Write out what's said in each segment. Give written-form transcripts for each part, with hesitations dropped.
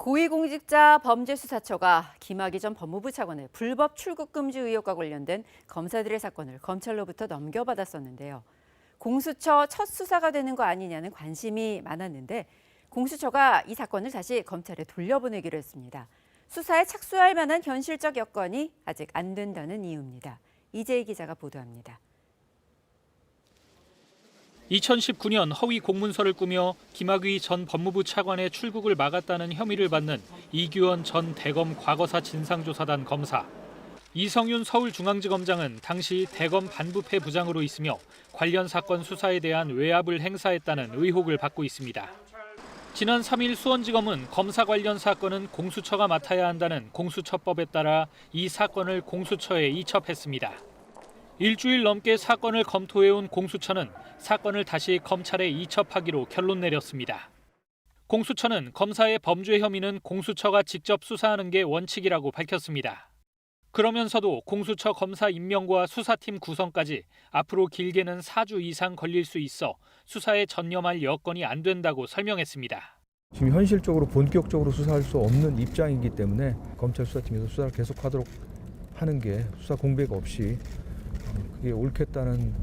고위공직자 범죄수사처가 김학의 전 법무부 차관의 불법 출국 금지 의혹과 관련된 검사들의 사건을 검찰로부터 넘겨받았었는데요. 공수처 첫 수사가 되는 거 아니냐는 관심이 많았는데 공수처가 이 사건을 다시 검찰에 돌려보내기로 했습니다. 수사에 착수할 만한 현실적 여건이 아직 안 된다는 이유입니다. 이재희 기자가 보도합니다. 2019년 허위 공문서를 꾸며 김학의 전 법무부 차관의 출국을 막았다는 혐의를 받는 이규원 전 대검 과거사 진상조사단 검사. 이성윤 서울중앙지검장은 당시 대검 반부패 부장으로 있으며 관련 사건 수사에 대한 외압을 행사했다는 의혹을 받고 있습니다. 지난 3일 수원지검은 검사 관련 사건은 공수처가 맡아야 한다는 공수처법에 따라 이 사건을 공수처에 이첩했습니다. 일주일 넘게 사건을 검토해온 공수처는 사건을 다시 검찰에 이첩하기로 결론 내렸습니다. 공수처는 검사의 범죄 혐의는 공수처가 직접 수사하는 게 원칙이라고 밝혔습니다. 그러면서도 공수처 검사 임명과 수사팀 구성까지 앞으로 길게는 4주 이상 걸릴 수 있어 수사에 전념할 여건이 안 된다고 설명했습니다. 지금 현실적으로 본격적으로 수사할 수 없는 입장이기 때문에 검찰 수사팀에서 수사를 계속하도록 하는 게 수사 공백 없이 그게 옳겠다는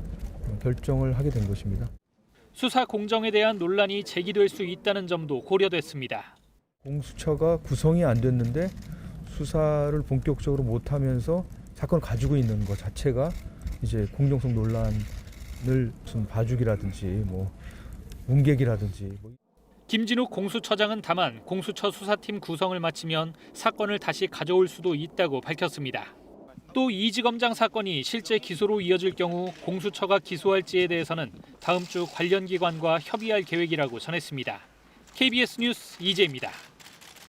결정을 하게 된 것입니다. 수사 공정에 대한 논란이 제기될 수 있다는 점도 고려됐습니다. 공수처가 구성이 안 됐는데 수사를 본격적으로 못하면서 사건을 가지고 있는 것 자체가 이제 공정성 논란을 무슨 봐주기라든지 문객이라든지. 김진욱 공수처장은 다만 공수처 수사팀 구성을 마치면 사건을 다시 가져올 수도 있다고 밝혔습니다. 또 이지검장 사건이 실제 기소로 이어질 경우 공수처가 기소할지에 대해서는 다음 주 관련 기관과 협의할 계획이라고 전했습니다. KBS 뉴스 이재입니다.